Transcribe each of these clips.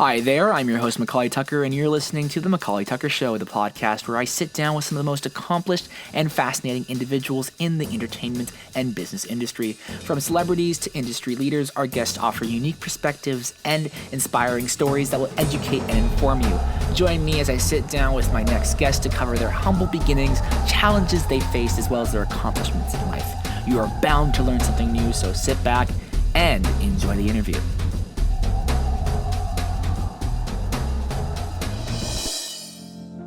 Hi there, I'm your host, McAuley Tucker, and you're listening to The McAuley Tucker Show, the podcast where I sit down with some of the most accomplished and fascinating individuals in the entertainment and business industry. From celebrities to industry leaders, our guests offer unique perspectives and inspiring stories that will educate and inform you. Join me as I sit down with my next guest to cover their humble beginnings, challenges they faced, as well as their accomplishments in life. You are bound to learn something new, so sit back and enjoy the interview.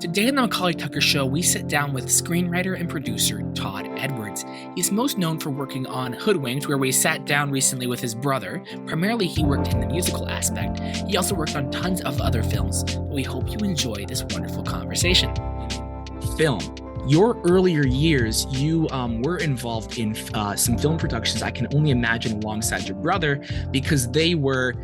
Today on the McAuley Tucker Show, we sit down with screenwriter and producer Todd Edwards. He's most known for working on Hoodwinked, where we sat down recently with his brother. Primarily, he worked in the musical aspect. He also worked on tons of other films. We hope you enjoy this wonderful conversation. Film. Your earlier years, you were involved in some film productions I can only imagine alongside your brother, because they were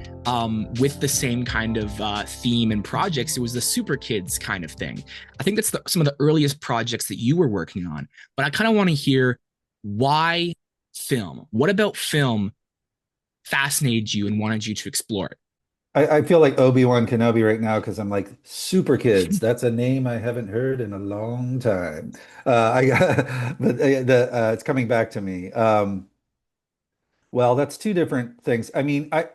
with the same kind of theme and projects. It was the Super Kids kind of thing. I think that's some of the earliest projects that you were working on. But I kind of want to hear, why film? What about film fascinated you and wanted you to explore it? I feel like Obi-Wan Kenobi right now because I'm like Super Kids. That's a name I haven't heard in a long time. I but it's coming back to me. Well, that's two different things. I mean, I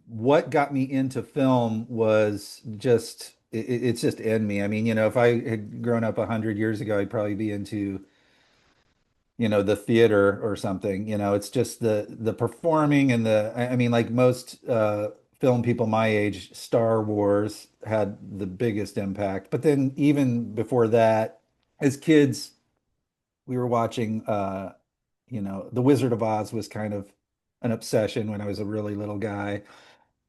what got me into film was just it's just in me. I mean, if I had grown up 100 years ago, I'd probably be into the theater or something. It's just the performing and I mean, like most film people my age, Star Wars had the biggest impact. But then even before that, as kids, we were watching The Wizard of Oz was kind of an obsession when I was a really little guy.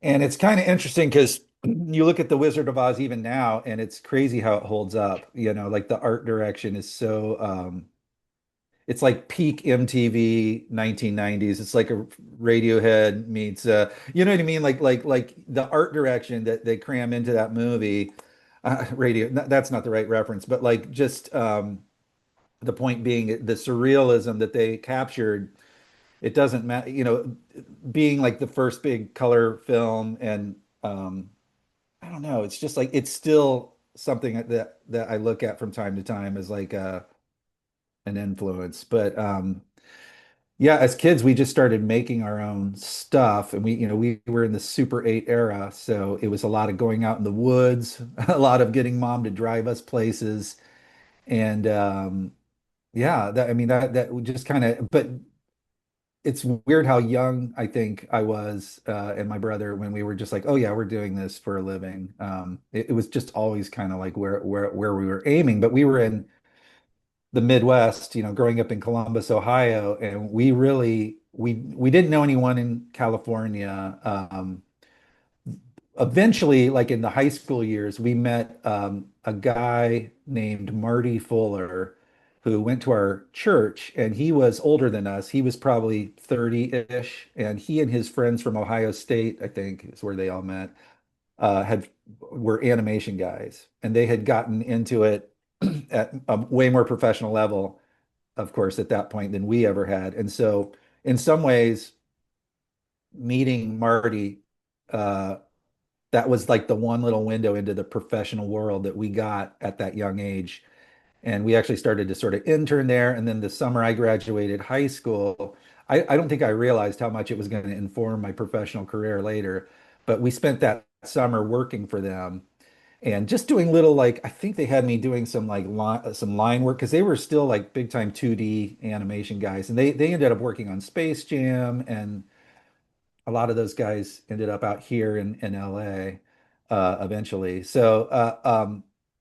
And it's kind of interesting because you look at The Wizard of Oz even now, and it's crazy how it holds up. Like the art direction is so it's like peak MTV 1990s. It's like a Radiohead meets you know what I mean? Like the art direction that they cram into that movie. That's not the right reference, but like just the point being the surrealism that they captured. It doesn't matter, being like the first big color film, and I don't know, it's just like it's still something that I look at from time to time as like an influence. But yeah, as kids, we just started making our own stuff, and we were in the Super 8 era, so it was a lot of going out in the woods, a lot of getting mom to drive us places, and yeah, that I mean that would just kind of. But it's weird how young I think I was, and my brother, when we were just like, oh yeah, we're doing this for a living. It was just always kind of like where we were aiming, but we were in the Midwest, growing up in Columbus, Ohio, and we didn't know anyone in California. Eventually, like in the high school years, we met a guy named Marty Fuller who went to our church, and he was older than us. He was probably 30-ish, and he and his friends from Ohio State, I think, is where they all met, had were animation guys, and they had gotten into it at a way more professional level, of course, at that point than we ever had. And so, in some ways, meeting Marty, uh, that was like the one little window into the professional world that we got at that young age. And we actually started to sort of intern there. And then the summer I graduated high school, I don't think I realized how much it was going to inform my professional career later. But we spent that summer working for them and just doing little, like, I think they had me doing some like some line work because they were still like big time 2D animation guys. And they ended up working on Space Jam, and a lot of those guys ended up out here in LA eventually. So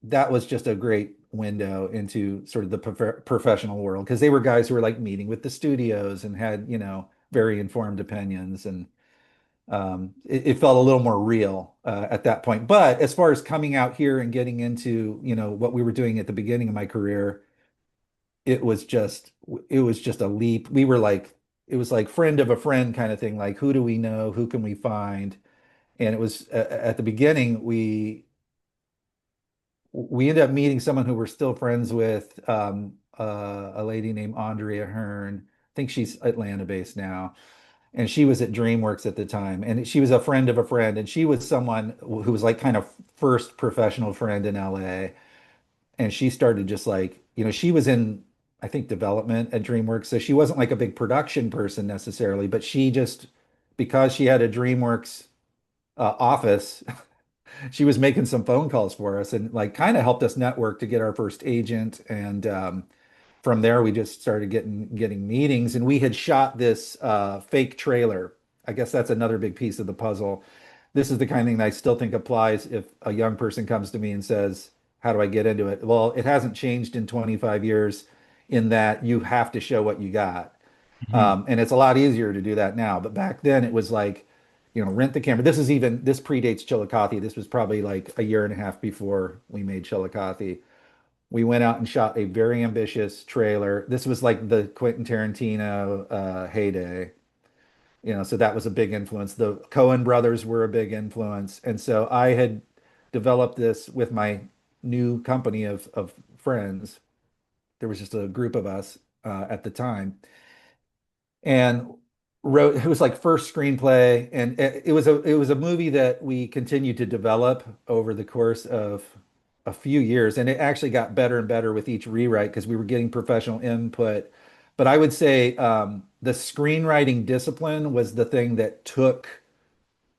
that was just a great window into sort of the professional world because they were guys who were like meeting with the studios and had, very informed opinions. And it felt a little more real at that point. But as far as coming out here and getting into, what we were doing at the beginning of my career, it was just it was just a leap. We were like, it was like friend of a friend kind of thing. Like, who do we know? Who can we find? And it was at the beginning, we ended up meeting someone who we're still friends with, a lady named Andrea Hearn. I think she's Atlanta based now. and she was at DreamWorks at the time, and she was a friend of a friend, and she was someone who was like kind of first professional friend in LA, and she started just like, she was in, I think, development at DreamWorks, so she wasn't like a big production person necessarily, but she just, because she had a DreamWorks office, she was making some phone calls for us and like kind of helped us network to get our first agent. And from there, we just started getting meetings, and we had shot this fake trailer. I guess that's another big piece of the puzzle. This is the kind of thing that I still think applies if a young person comes to me and says, "How do I get into it?" Well, it hasn't changed in 25 years in that you have to show what you got. Mhm. And it's a lot easier to do that now. But back then it was like, rent the camera. This predates Chillicothe. This was probably like a year and a half before we made Chillicothe. We went out and shot a very ambitious trailer. This was like the Quentin Tarantino heyday, so that was a big influence. The Coen brothers were a big influence. And so I had developed this with my new company of friends. There was just a group of us at the time and wrote it was like first screenplay, and it was a movie that we continued to develop over the course of a few years, and it actually got better and better with each rewrite because we were getting professional input. But I would say the screenwriting discipline was the thing that took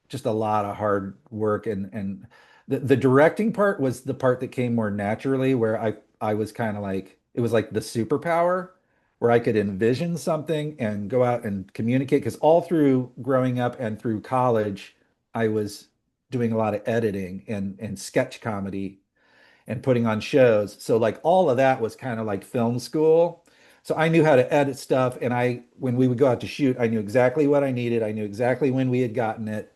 just a lot of hard work, and the directing part was the part that came more naturally, where I was kind of like, it was like the superpower where I could envision something and go out and communicate, because all through growing up and through college I was doing a lot of editing and sketch comedy and putting on shows, so like all of that was kind of like film school. So I knew how to edit stuff, and when we would go out to shoot, I knew exactly what I needed. I knew exactly when we had gotten it,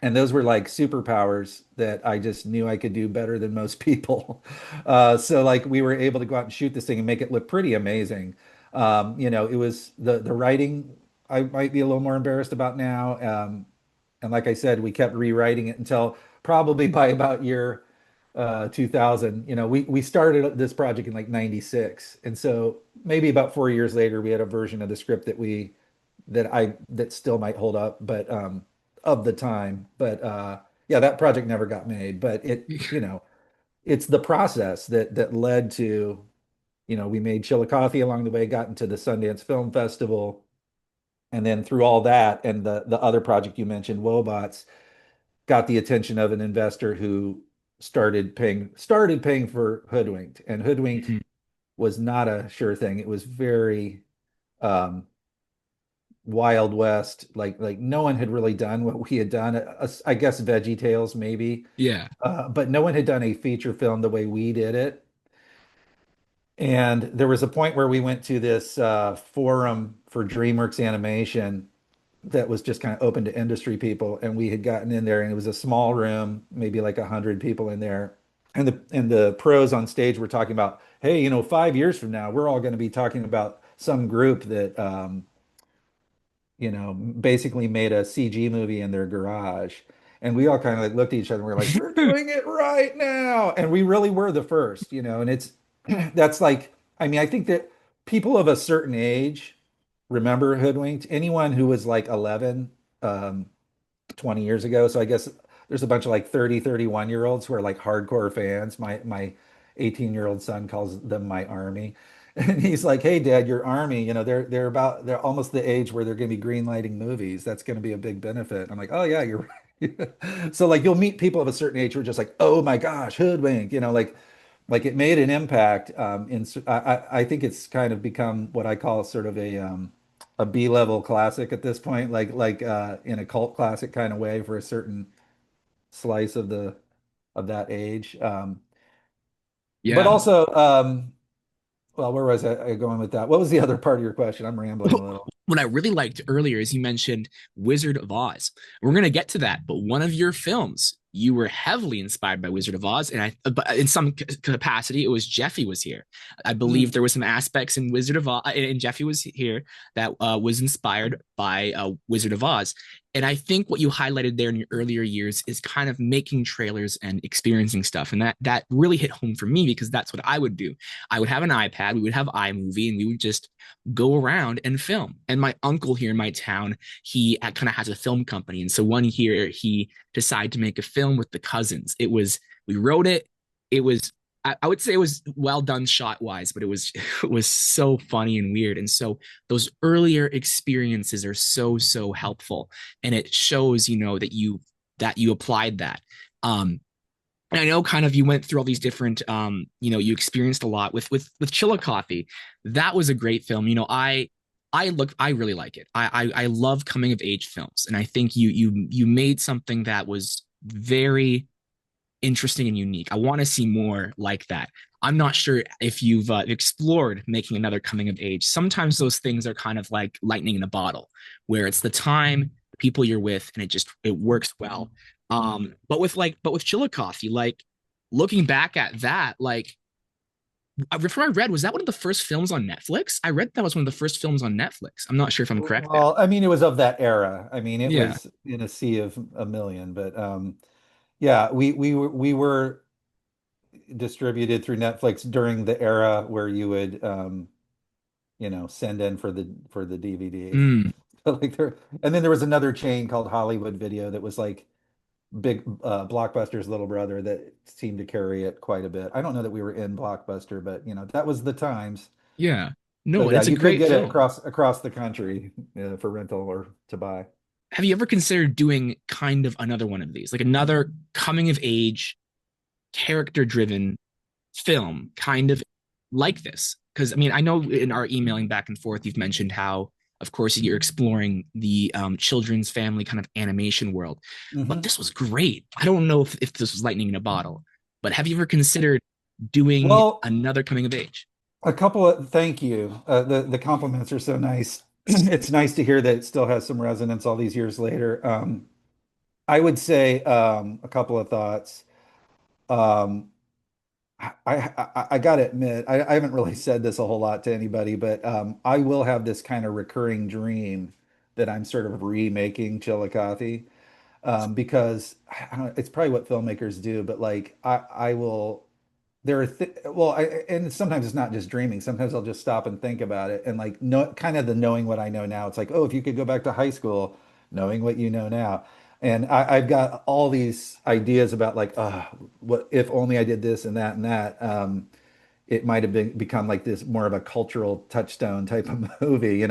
and those were like superpowers that I just knew I could do better than most people. So like we were able to go out and shoot this thing and make it look pretty amazing. It was the writing I might be a little more embarrassed about now. And like I said, we kept rewriting it until probably by about year 2000. We started this project in like 96. And so maybe about 4 years later, we had a version of the script that still might hold up, but of the time. But yeah, that project never got made. But it's the process that led to, we made Chillicothe along the way, got into the Sundance Film Festival, and then through all that and the other project you mentioned, Wobots, got the attention of an investor who started paying for Hoodwinked, and Hoodwinked Mhm. was not a sure thing. It was very um, Wild West. Like no one had really done what we had done. I guess Veggie Tales maybe, Yeah. but no one had done a feature film the way we did it. And there was a point where we went to this forum for DreamWorks Animation that was just kind of open to industry people, and we had gotten in there, and it was a small room, maybe like 100 people in there. And the pros on stage were talking about, hey, 5 years from now, we're all going to be talking about some group that basically made a CG movie in their garage. And we all kind of like looked at each other and we're like, we're doing it right now. And we really were the first, and it's that's like, I mean, I think that people of a certain age remember Hoodwinked. Anyone who was like 11, um, 20 years ago. So I guess there's a bunch of like 30, 31-year olds who are like hardcore fans. My 18-year-old son calls them my army. And he's like, "Hey Dad, your army, they're almost the age where they're going to be green lighting movies. That's going to be a big benefit." I'm like, "Oh yeah, you're right." So like you'll meet people of a certain age who are just like, "Oh my gosh, Hoodwink," like it made an impact. I think it's kind of become what I call sort of a B-level classic at this point, like in a cult classic kind of way for a certain slice of that age. But Yeah. also, well, where was I going with that? What was the other part of your question? I'm rambling a little. What I really liked earlier is you mentioned Wizard of Oz. We're going to get to that, but one of your films, you were heavily inspired by Wizard of Oz, and but in some capacity, it was Jeffy was here. I believe Hmm. there were some aspects in Wizard of Oz, and Jeffy was here that was inspired by Wizard of Oz. And I think what you highlighted there in your earlier years is kind of making trailers and experiencing stuff, and that really hit home for me because that's what I would do. I would have an iPad, we would have iMovie, and we would just go around and film. And then my uncle here in my town, he kind of has a film company, and so one year he decided to make a film with the cousins. We wrote it. It was I would say it was well done shot wise, but it was so funny and weird. And so those earlier experiences are so helpful, and it shows that you applied that. And I know kind of you went through all these different you experienced a lot with Chillicothe. That was a great film. I really like it. I love coming of age films, and I think you made something that was very interesting and unique. I want to see more like that. I'm not sure if you've explored making another coming of age. Sometimes those things are kind of like lightning in a bottle, where it's the time, the people you're with, and it works well. But with Chillicothe, like looking back at that, like from I read, was that one of the first films on Netflix? I read that was one of the first films on Netflix. I'm not sure if I'm correct there. Well, I mean, it was of that era. I mean, it Yeah. was in a sea of a million, but yeah, we were distributed through Netflix during the era where you would send in for the DVD. Mm, Like there, and then there was another chain called Hollywood Video that was like big Blockbuster's little brother that seemed to carry it quite a bit. I don't know that we were in Blockbuster, but that was the times. yeah. So No, and yeah, it's a you could great get it film. across the country for rental or to buy. Have you ever considered doing kind of another one of these, like another coming of age, character driven film, kind of like this? Because I mean, I know in our emailing back and forth, you've mentioned how, of course, you're exploring the children's family kind of animation world, but Hmm. this was great. I don't know if this was lightning in a bottle, but have you ever considered doing Well, another coming of age? a couple of thank you. The compliments are so nice. It's nice to hear that it still has some resonance all these years later. I would say a couple of thoughts. Um, I gotta admit, I haven't really said this a whole lot to anybody, but I will have this kind of recurring dream that I'm sort of remaking Chillicothe because I don't, it's probably what filmmakers do, but like I will. There are and sometimes it's not just dreaming. Sometimes I'll just stop and think about it, and like no, kind of the knowing what I know now. It's like, oh, if you could go back to high school, knowing what you know now, and I've got all these ideas about like, what if only I did this and that and that. It might have become like this more of a cultural touchstone type of movie,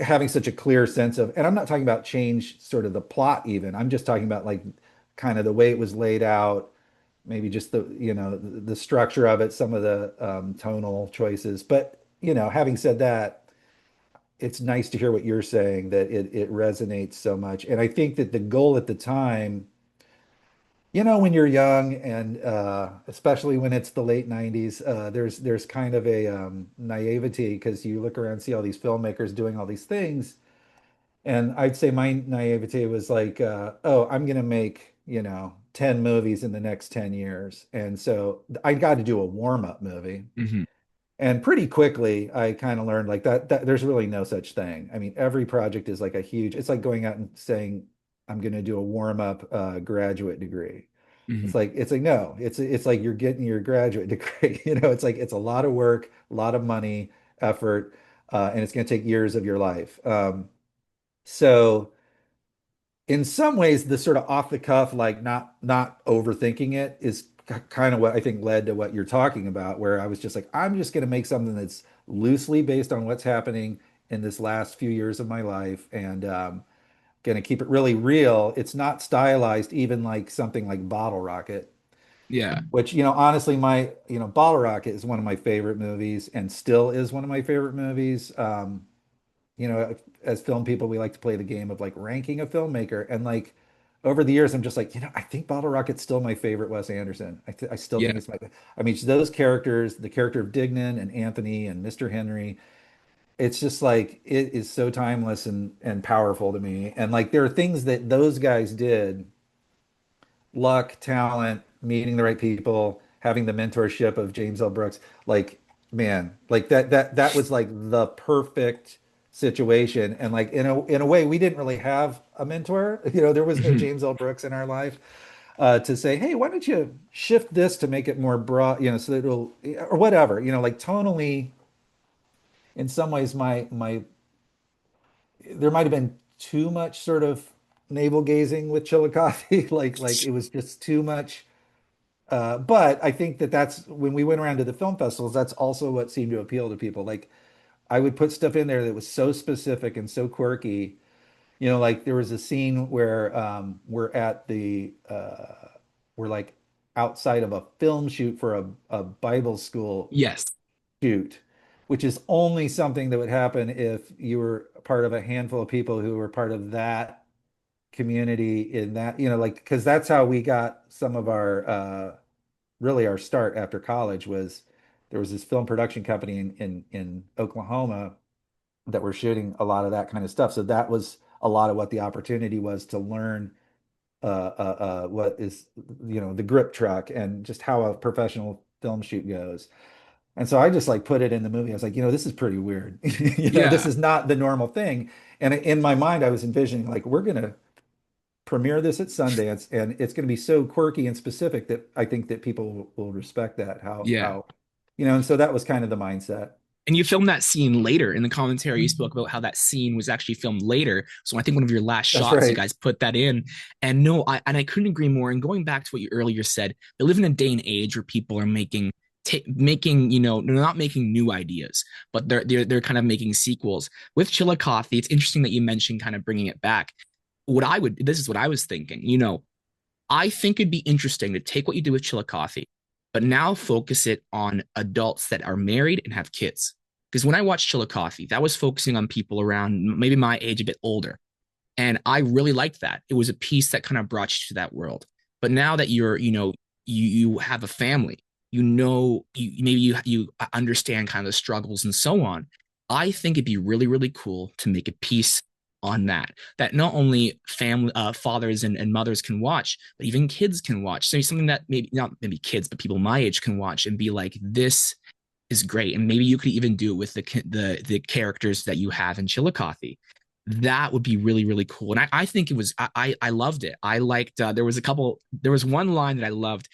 having such a clear sense of, and I'm not talking about change sort of the plot even. I'm just talking about like kind of the way it was laid out, maybe just the structure of it, some of the tonal choices. But having said that, it's nice to hear what you're saying that it resonates so much. And I think that the goal at the time, when you're young and especially when it's the late 90s, there's kind of a naivety because you look around and see all these filmmakers doing all these things. And I'd say my naivety was like, oh, I'm gonna make, 10 movies in the next 10 years. And so I got to do a warm-up movie. Mm-hmm. And pretty quickly I kind of learned like that there's really no such thing. I mean, every project is like it's like going out and saying, I'm gonna do a warm-up graduate degree. Mm-hmm. It's like no, it's like you're getting your graduate degree. It's like it's a lot of work, a lot of money, effort, and it's gonna take years of your life. So in some ways, the sort of off the cuff, like not overthinking it, is kind of what I think led to what you're talking about, where I was just like, I'm just going to make something that's loosely based on what's happening in this last few years of my life, and going to keep it really real. It's not stylized, even like something like Bottle Rocket, Yeah. which honestly, my Bottle Rocket is one of my favorite movies, and still is one of my favorite movies. As film people, we like to play the game of like ranking a filmmaker. And like over the years, I'm just like, I think Bottle Rocket's still my favorite Wes Anderson. I still think Yeah. it's I mean, those characters, the character of Dignan and Anthony and Mr. Henry, it's just like, it is so timeless and powerful to me. And like, there are things that those guys did, luck, talent, meeting the right people, having the mentorship of James L. Brooks. Like, man, like that was like the perfect situation. And like in a way, we didn't really have a mentor. There was no Mm-hmm. James L. Brooks in our life to say, hey, why don't you shift this to make it more broad, so that it'll or whatever, like tonally. In some ways, my there might have been too much sort of navel gazing with Chillicothe. Like it was just too much. But I think that that's when we went around to the film festivals, that's also what seemed to appeal to people. Like I would put stuff in there that was so specific and so quirky. Like there was a scene where we're like outside of a film shoot for a Bible school Yes. shoot, which is only something that would happen if you were part of a handful of people who were part of that community in that, like, because that's how we got some of our really our start after college was there was this film production company in Oklahoma that were shooting a lot of that kind of stuff. So that was a lot of what the opportunity was to learn what is, the grip truck and just how a professional film shoot goes. And so I just like put it in the movie. I was like, this is pretty weird. This Yeah. is not the normal thing. And in my mind, I was envisioning like we're gonna premiere this at Sundance, and it's gonna be so quirky and specific that I think that people will respect that. Yeah. And so that was kind of the mindset. And you filmed that scene later in the commentary. You spoke about how that scene was actually filmed later. So I think one of your last That's shots, you right. guys put that in. And no, I couldn't agree more. And going back to what you earlier said, we live in a day and age where people are making, they're not making new ideas, but they're kind of making sequels. With Chillicothe, it's interesting that you mentioned kind of bringing it back. This is what I was thinking. I think it'd be interesting to take what you did with Chillicothe, but now focus it on adults that are married and have kids. Because when I watched Chillicothe, that was focusing on people around maybe my age, a bit older. And I really liked that. It was a piece that kind of brought you to that world. But now that you have a family, maybe you understand kind of the struggles and so on. I think it'd be really, really cool to make a piece on that not only family fathers and mothers can watch, but even kids can watch. So something that maybe not maybe kids, but people my age can watch and be like, this is great. And maybe you could even do it with the characters that you have in Chillicothe. That would be really, really cool. And I think it was I loved it. I liked there was one line that I loved.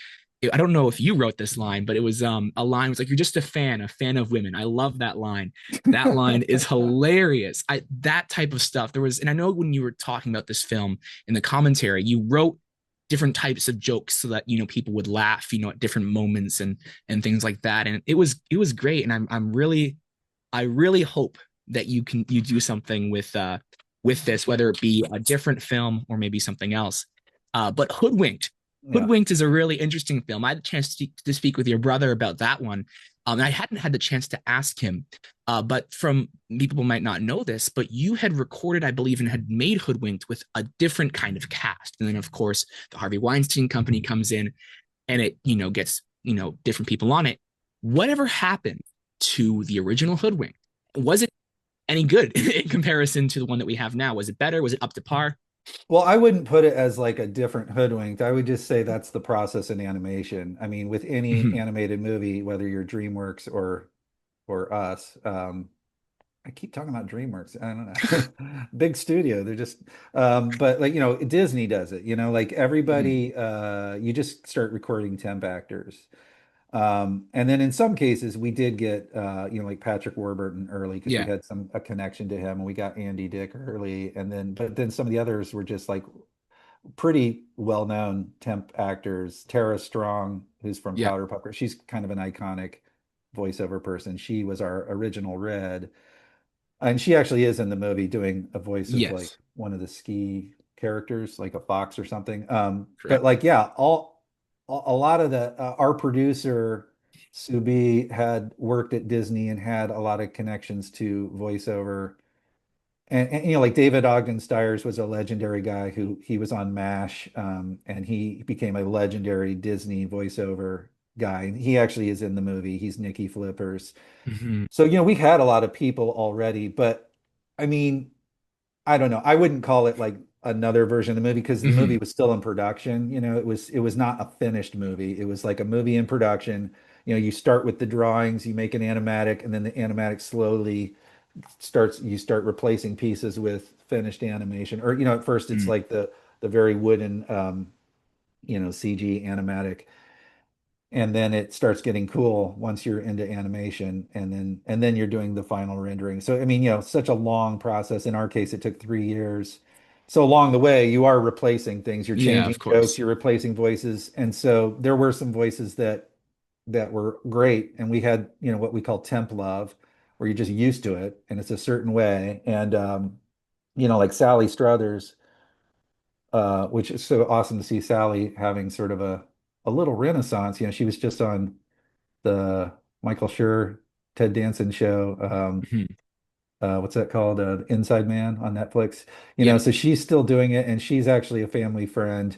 I don't know if you wrote this line, but it was a line was like, you're just a fan of women. I love that line. That line is hilarious. That type of stuff. And I know when you were talking about this film in the commentary, you wrote different types of jokes so that people would laugh, at different moments and things like that. And it was great. And I really hope that you do something with this, whether it be a different film or maybe something else. But Hoodwinked. Yeah. Hoodwinked is a really interesting film. I had a chance to speak with your brother about that one. And I hadn't had the chance to ask him, but from people might not know this, but you had recorded, I believe, and had made Hoodwinked with a different kind of cast. And then, of course, the Harvey Weinstein company comes in and it, gets, different people on it. Whatever happened to the original Hoodwinked? Was it any good in comparison to the one that we have now? Was it better? Was it up to par? Well, I wouldn't put it as like a different Hoodwinked. I would just say that's the process in animation. I mean, with any Mhm. animated movie, whether you're DreamWorks or us, I keep talking about DreamWorks. I don't know. Big studio. They're just but like, Disney does it, like Mhm. everybody you just start recording temp actors. And then in some cases we did get like Patrick Warburton early because we Yeah. had a connection to him, and we got Andy Dick early, and then but then some of the others were just like pretty well-known temp actors. Tara Strong, who's from Yeah. Powder Pucker, she's kind of an iconic voiceover person. She was our original Red, and she actually is in the movie doing a voice of like Yes. one of the ski characters, like a fox or something. But Correct. like, yeah, a lot of the our producer Subi had worked at Disney and had a lot of connections to voiceover. And like David Ogden Stiers was a legendary guy who he was on MASH, and he became a legendary Disney voiceover guy. And he actually is in the movie. He's Nicky Flippers. Mhm. So, we had a lot of people already, but I mean, I don't know. I wouldn't call it like another version of the movie because the movie Mhm. was still in production. It was not a finished movie. It was like a movie in production. You start with the drawings, you make an animatic, and then the animatic slowly you start replacing pieces with finished animation. Or, at first it's Mhm. like the very wooden CG animatic. and then it starts getting cool once you're into animation, and then you're doing the final rendering. So I mean, such a long process. In our case, it took 3 years. So along the way, you are replacing things. You're Yeah, changing of jokes, course. you're replacing voices, and so there were some voices that were great, and we had what we call temp love, where you're just used to it, and it's a certain way. And like Sally Struthers, which is so awesome to see Sally having sort of a little renaissance. She was just on the Michael Schur, Ted Danson show. Mhm. What's that called? Inside Man on Netflix. Yep. So she's still doing it, and she's actually a family friend.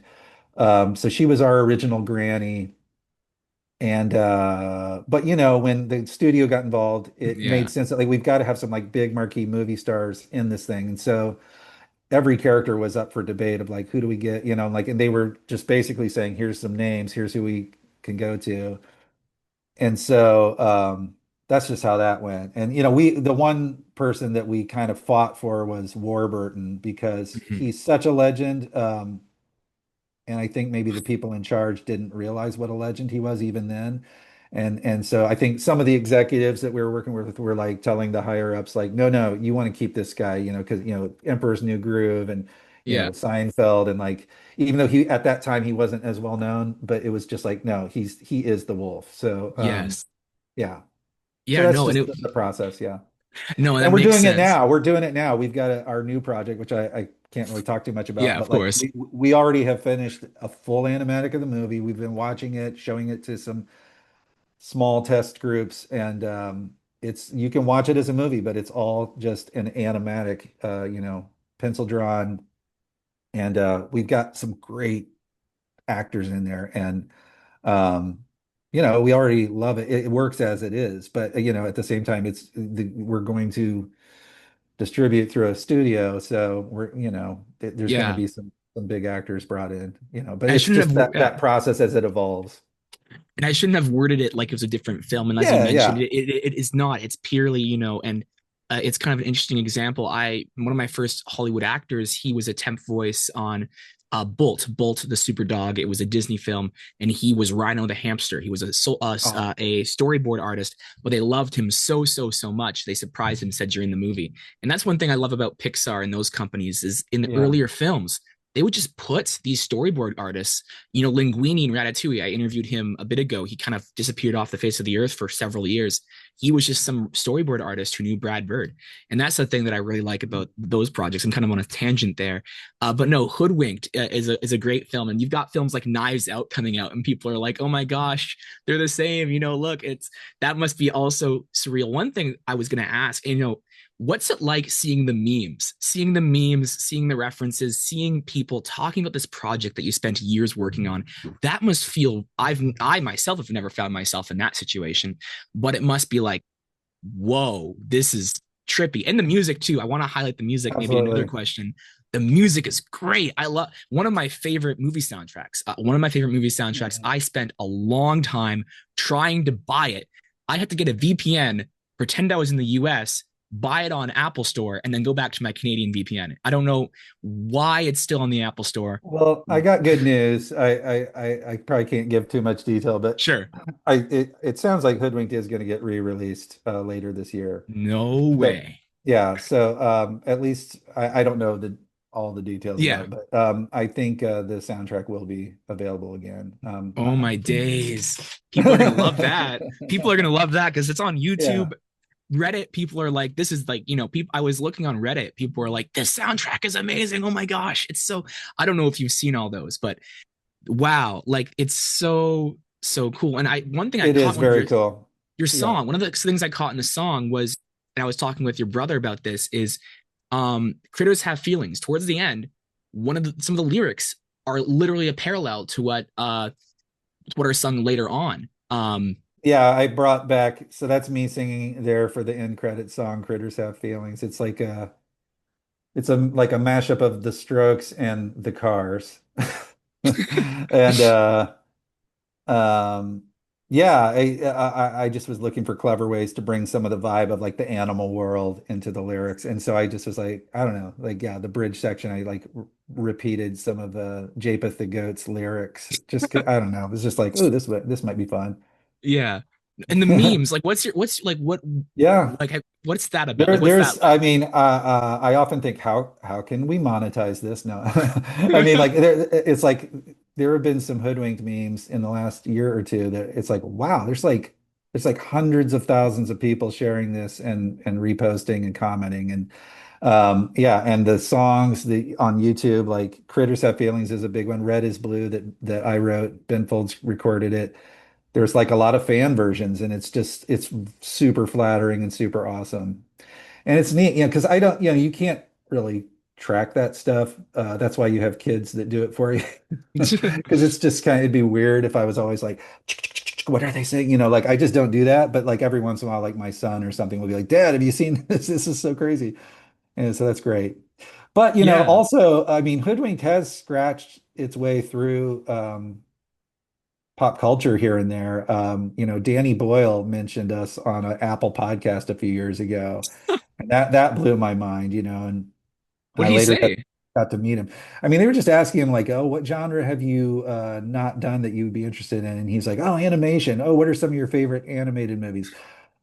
So she was our original granny. And but when the studio got involved, it Yeah. made sense that like we've got to have some like big marquee movie stars in this thing. And so every character was up for debate of like who do we get, like, and they were just basically saying, here's some names, here's who we can go to. And so that's just how that went. And the one person that we kind of fought for was Warburton because Mhm. he's such a legend. And I think maybe the people in charge didn't realize what a legend he was even then. And so I think some of the executives that we were working with were like telling the higher ups, like, no, no, you want to keep this guy, because Emperor's New Groove and Yeah. Seinfeld, and like even though he at that time he wasn't as well known, but it was just like, no, he is the wolf. So Yes. yeah. So Yeah, that's no, and just it the process, yeah. no, And that we're makes doing it sense. now. We're doing it now. We've got our new project, which I can't really talk too much about, Yeah, but of like course. we already have finished a full animatic of the movie. We've been watching it, showing it to some small test groups, and it's you can watch it as a movie, but it's all just an animatic, pencil drawn, and we've got some great actors in there, and um, we already love it. It works as it is, but at the same time, we're going to distribute through a studio. So there's going to Yeah. be some big actors brought in, but I it's shouldn't just have that process as it evolves. and I shouldn't have worded it like it was a different film. And as you Yeah, mentioned, yeah. it is not. It's purely, and it's kind of an interesting example. One of my first Hollywood actors, he was a temp voice on Bolt the Super Dog. It was a Disney film, and he was Rhino the hamster. He was Oh, a storyboard artist, but they loved him so much they surprised him, said during the movie. And that's one thing I love about Pixar and those companies is in the yeah. earlier films they would just put these storyboard artists, Linguini in Ratatouille. I interviewed him a bit ago. He kind of disappeared off the face of the earth for several years. He was just some storyboard artist who knew Brad Bird. And that's the thing that I really like about those projects. I'm kind of on a tangent there. But no, Hoodwinked is a great film. And you've got films like Knives Out coming out, and people are like, oh my gosh, they're the same. Look, that must be also surreal. One thing I was going to ask, what's it like seeing the references, seeing people talking about this project that you spent years working on? That must feel, I myself have never found myself in that situation, but it must be like, whoa, this is trippy. And the music too. I want to highlight the music. Maybe another Absolutely. question. The music is great. I love one of my favorite movie soundtracks. One of my favorite movie soundtracks. Mhm. I spent a long time trying to buy it. I had to get a VPN, pretend I was in the US, buy it on Apple Store, and then go back to my Canadian VPN. I don't know why it's still on the Apple Store. Well, I got good news. I probably can't give too much detail, but Sure. it sounds like Hoodwinked is going to get re-released later this year. No So way. yeah, so at least I don't know all the details about Yeah. it, but I think the soundtrack will be available again. Oh my days. People are going to love that. People are going to love that because it's on Yeah, YouTube. Reddit, people are like, this is like, people, I was looking on Reddit, people were like, this soundtrack is amazing. Oh my gosh. It's so, I don't know if you've seen all those, but wow, like it's so cool. And one thing I it caught is with very cool. your Yeah. song, one of the things I caught in the song was, and I was talking with your brother about this, is critters have feelings. Towards the end, some of the lyrics are literally a parallel to what are sung later on. Yeah, I brought back, so that's me singing there for the end credit song, Critters Have Feelings. It's a like a mashup of the Strokes and the Cars. And um Yeah, I just was looking for clever ways to bring some of the vibe of like the animal world into the lyrics. And so I just was like, I don't know, like yeah, the bridge section, I like r repeated some of Japheth the Goat's lyrics. I don't know. It was just like, oh, this might be fun. Yeah. And the memes, like what's like what Yeah. like what's that about? Like what's that There's, I like? mean, I often think, how can we monetize this? No, I mean, like, it's like there have been some hoodwinked memes in the last year or two that it's like, wow, there's like hundreds of thousands of people sharing this and reposting and commenting and yeah, and the songs the on YouTube, like Critters Have Feelings is a big one. Red is Blue that I wrote. Ben Folds recorded it. There's like a lot of fan versions, and it's super flattering and super awesome. And it's neat, because I don't, you can't really track that stuff. That's why you have kids that do it for you. Because it's just it'd be weird if I was always like, what are they saying? Like I just don't do that. But like every once in a while, like my son or something will be like, Dad, have you seen this? This is so crazy. And so that's great. But, Yeah. also, I mean, Hoodwinked has scratched its way through pop culture here and there. Danny Boyle mentioned us on an Apple podcast a few years ago. And that blew my mind, and What I do you later say? got to meet him. I mean, they were just asking him like, "Oh, what genre have you not done that you would be interested in?" And he's like, "Oh, animation. Oh, what are some of your favorite animated movies?"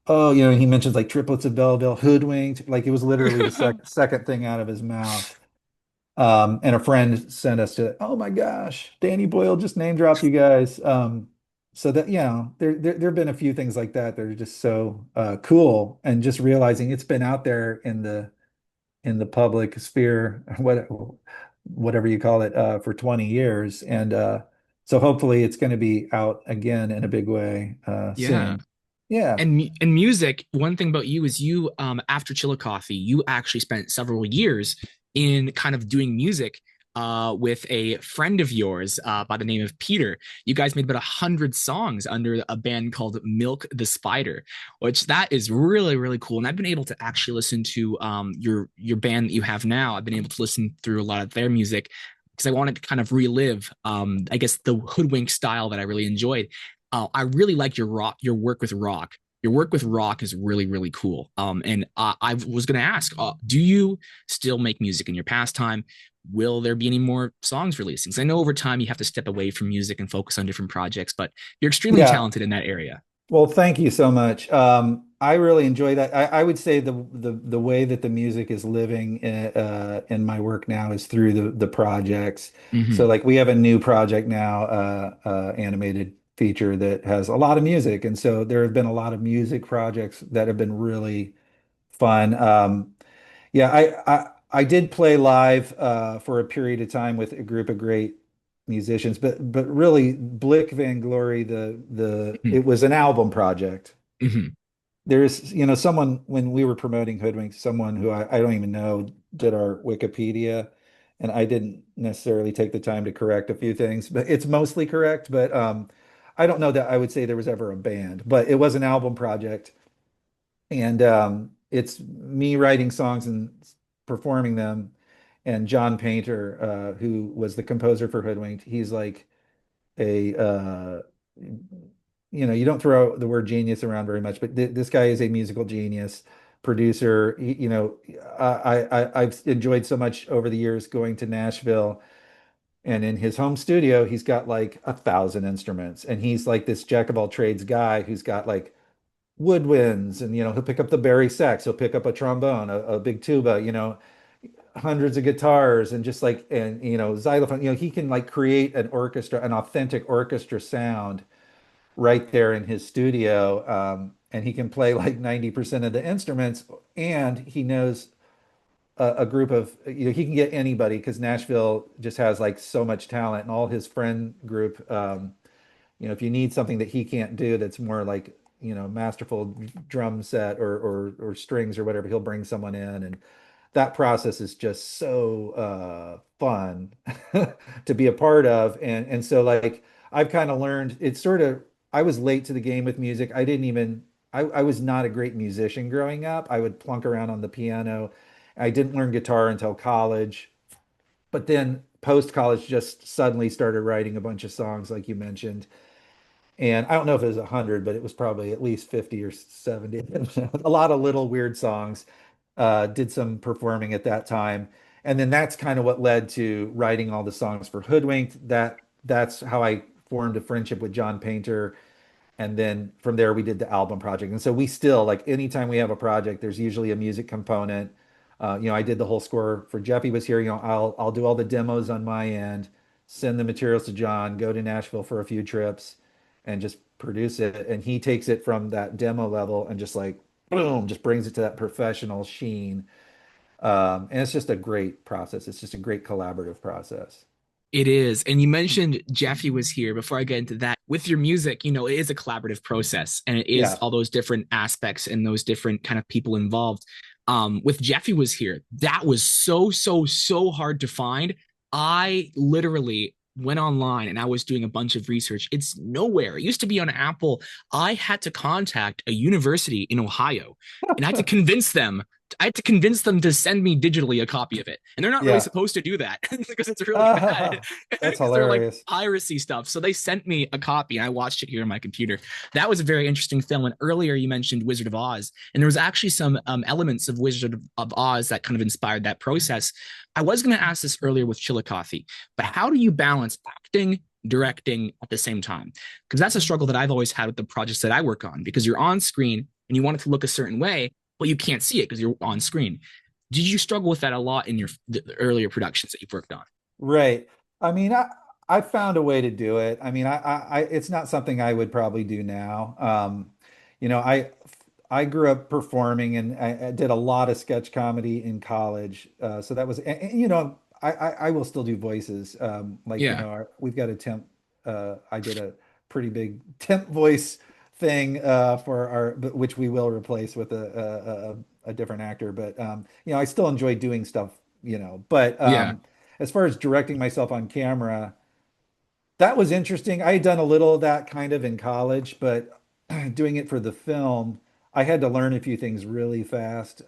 Oh, he mentions like Triplets of Belleville, Hoodwinked. Like it was literally the second thing out of his mouth. And a friend sent us to, oh my gosh, Danny Boyle just name dropped you guys. So that, there have been a few things like that that are just so cool, and just realizing it's been out there in the public sphere, whatever you call it, for 20 years. And so hopefully it's going to be out again in a big way Yeah. soon. Yeah. And music, one thing about you is you after Chillicothe, you actually spent several years in kind of doing music with a friend of yours by the name of Peter. You guys made about 100 songs under a band called Milk the Spider, which that is really really cool. And I've been able to actually listen to your band that you have now. I've been able to listen through a lot of their music because I wanted to kind of relive I guess the hoodwink style that I really enjoyed. I really like your work with rock. Your work with rock is really really cool. And I was going to ask, do you still make music in your pastime? Will there be any more songs releasing? Because I know over time you have to step away from music and focus on different projects, but you're extremely Yeah. talented in that area. Well, thank you so much. I really enjoy that. I would say the way that the music is living in my work now is through the projects. So Mm-hmm. like we have a new project now, animated feature that has a lot of music. And so there have been a lot of music projects that have been really fun. Yeah, I did play live for a period of time with a group of great musicians, but really Blick Van Glory, Mm-hmm. it was an album project. Mm-hmm. There's, someone when we were promoting Hoodwink, someone who I don't even know did our Wikipedia, and I didn't necessarily take the time to correct a few things, but it's mostly correct. But I don't know that I would say there was ever a band, but it was an album project. And it's me writing songs and performing them. And John Painter, who was the composer for Hoodwinked, he's like a you don't throw the word genius around very much, but th this guy is a musical genius, producer. I've enjoyed so much over the years going to Nashville, and in his home studio, he's got like 1,000 instruments, and he's like this jack of all trades guy who's got like woodwinds, and he'll pick up the Barry sax, he'll pick up a trombone, a big tuba, hundreds of guitars, and just like, and xylophone. He can like create an authentic orchestra sound right there in his studio. And he can play like 90% of the instruments, and he knows a group of, he can get anybody, because Nashville just has like so much talent, and all his friend group. If you need something that he can't do, that's more like, masterful drum set or strings or whatever, he'll bring someone in. And that process is just so fun to be a part of. And so like I've kind of learned, it's sort of, I was late to the game with music. I was not a great musician growing up. I would plunk around on the piano. I didn't learn guitar until college, but then post college just suddenly started writing a bunch of songs like you mentioned. And I don't know if it was 100, but it was probably at least 50 or 70. A lot of little weird songs. Did some performing at that time. And then that's kind of what led to writing all the songs for Hoodwinked. That's how I formed a friendship with John Painter. And then from there we did the album project. And so we still like anytime we have a project, there's usually a music component. I did the whole score for Jeffy was here. I'll do all the demos on my end, send the materials to John, go to Nashville for a few trips, and just produce it. And he takes it from that demo level and just like boom, just brings it to that professional sheen. And it's just a great process. It's just a great collaborative process. It is. And you mentioned Jeffy was here. Before I get into that, with your music, it is a collaborative process and it is Yeah. all those different aspects and those different kind of people involved. With Jeffy was here, that was so, so, so hard to find. I literally went online and I was doing a bunch of research. It's nowhere. It used to be on Apple. I had to contact a university in Ohio and I had to convince them to send me digitally a copy of it. And they're not really Yeah. supposed to do that because it's really bad. That's Because they're like hilarious. piracy stuff. So they sent me a copy and I watched it here on my computer. That was a very interesting film. And earlier you mentioned Wizard of Oz. And there was actually some elements of Wizard of Oz that kind of inspired that process. I was going to ask this earlier with Chillicothe, but how do you balance acting, directing at the same time? Because that's a struggle that I've always had with the projects that I work on, because you're on screen and you want it to look a certain way, but you can't see it because you're on screen. Did you struggle with that a lot in the earlier productions that you've worked on? Right. I mean, I found a way to do it. I mean, it's not something I would probably do now. You know, I grew up performing and I did a lot of sketch comedy in college. So that was, I will still do voices. Like, Yeah. we've got a temp, I did a pretty big temp voice thing for which we will replace with a different actor. But, I still enjoy doing stuff, but Yeah. as far as directing myself on camera, that was interesting. I had done a little of that kind of in college, but doing it for the film, I had to learn a few things really fast.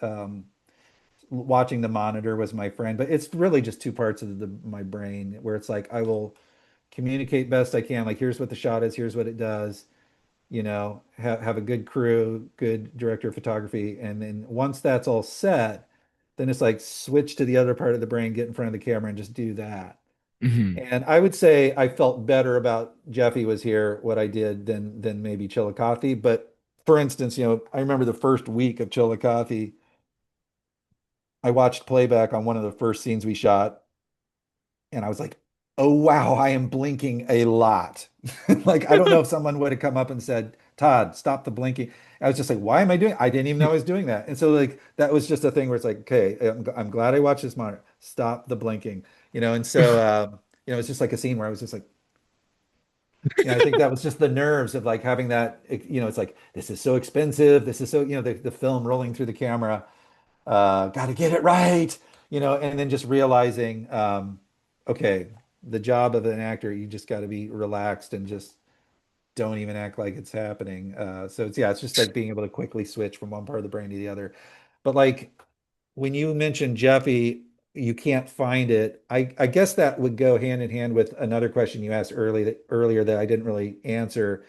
Watching the monitor was my friend, but it's really just two parts of my brain where it's like I will communicate best I can. Like, here's what the shot is, here's what it does. Have a good crew, good director of photography, and then once that's all set, then it's like switch to the other part of the brain, get in front of the camera, and just do that. Mm-hmm. And I would say I felt better about Jeffy was here, what I did than maybe Chillicothe. But for instance, I remember the first week of Chillicothe, I watched playback on one of the first scenes we shot, and I was like, oh wow, I am blinking a lot. Like, I don't know if someone would have come up and said, Todd, stop the blinking. I was just like, why am I doing? I didn't even know I was doing that. And so like that was just a thing where it's like, okay, I'm glad I watched this monitor. Stop the blinking. And so it's just like a scene where I was just like, I think that was just the nerves of like having that, it's like this is so expensive. This is so, the film rolling through the camera. Got to get it right, and then just realizing, okay, the job of an actor, you just got to be relaxed and just don't even act like it's happening. So it's just like being able to quickly switch from one part of the brain to the other. But like when you mentioned Jeffy, you can't find it. I guess that would go hand in hand with another question you asked earlier that I didn't really answer,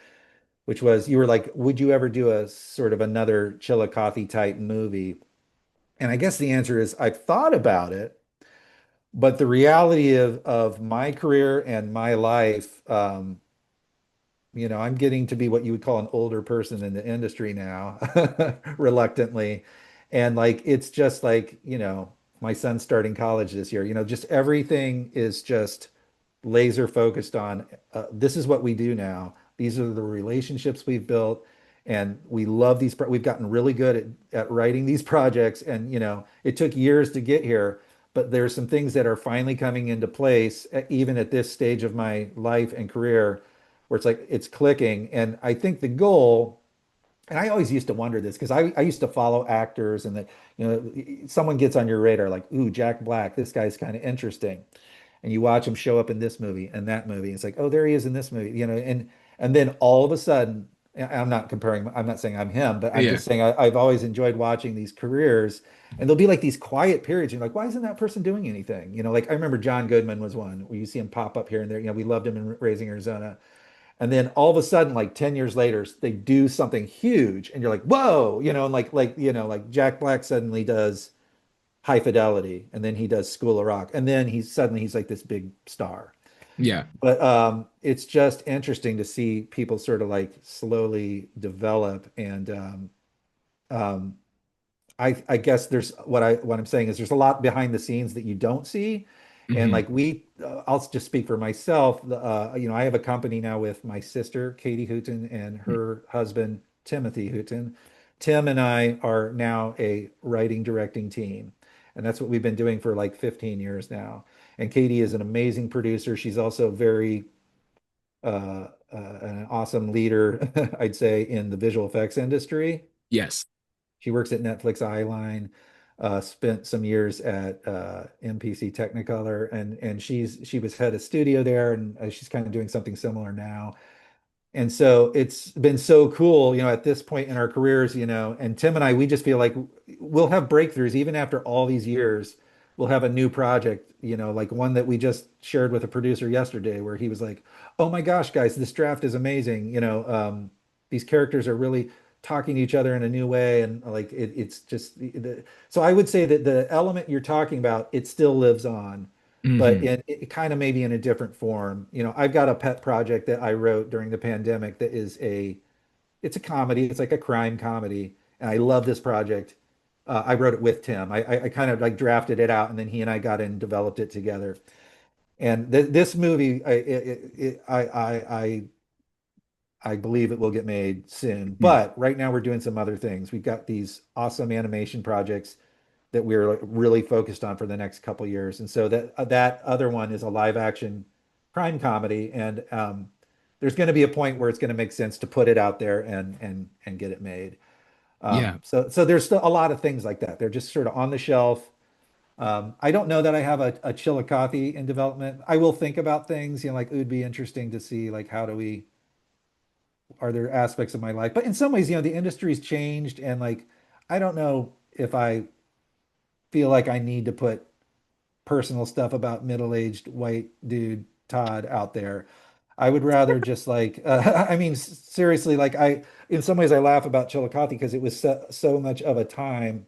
which was you were like, would you ever do a sort of another Chillicothe type movie? And I guess the answer is I've thought about it, but the reality of my career and my life, I'm getting to be what you would call an older person in the industry now, reluctantly. And like it's just like, my son's starting college this year, just everything is just laser focused on this is what we do now. These are the relationships we've built, and we love we've gotten really good at writing these projects, and it took years to get here, but there's some things that are finally coming into place, even at this stage of my life and career, where it's like it's clicking. And I think the goal, and I always used to wonder this because I used to follow actors, and that someone gets on your radar like, ooh, Jack Black, this guy's kind of interesting, and you watch him show up in this movie and that movie. It's like, oh, there he is in this movie, and then all of a sudden, I'm not comparing, I'm not saying I'm him, but I'm Yeah. just saying I've always enjoyed watching these careers, and there'll be like these quiet periods. You're like, why isn't that person doing anything? Like I remember John Goodman was one where you see him pop up here and there. We loved him in Raising Arizona. And then all of a sudden, like 10 years later, they do something huge, and you're like, whoa, and like Jack Black suddenly does High Fidelity, and then he does School of Rock, and then he's like this big star. Yeah. But it's just interesting to see people sort of like slowly develop, and um, I guess there's what I'm saying is there's a lot behind the scenes that you don't see. And Hmm. like I'll just speak for myself. I have a company now with my sister, Katie Hooten, and her husband, Timothy Hooten. Tim and I are now a writing directing team. And that's what we've been doing for like 15 years now. And Katie is an amazing producer. She's also very an awesome leader, I'd say, in the visual effects industry. Yes. She works at Netflix Eyeline, spent some years at MPC Technicolor, and she was head of studio there, and she's kind of doing something similar now. And so it's been so cool, at this point in our careers, and Tim and I, we just feel like we'll have breakthroughs even after all these years. We'll have a new project, like one that we just shared with a producer yesterday, where he was like, "Oh my gosh, guys, this draft is amazing. These characters are really talking to each other in a new way, and like it's just so I would say that the element you're talking about, it still lives on, but Hmm. it kind of maybe in a different form. I've got a pet project that I wrote during the pandemic that it's a comedy. It's like a crime comedy, and I love this project. I wrote it with Tim. I kind of like drafted it out, and then he and I got in and developed it together. And this movie, I believe it will get made soon. But right now we're doing some other things. We've got these awesome animation projects that we're like really focused on for the next couple years. And so that other one is a live action crime comedy, and there's going to be a point where it's going to make sense to put it out there and get it made. Yeah. So there's still a lot of things like that. They're just sort of on the shelf. I don't know that I have a Chillicothe in development. I will think about things, like it would be interesting to see like are there aspects of my life? But in some ways, the industry's changed, and like I don't know if I feel like I need to put personal stuff about middle-aged white dude Todd out there. I would rather just like, I mean, seriously, like in some ways, I laugh about Chillicothe because it was so much of a time.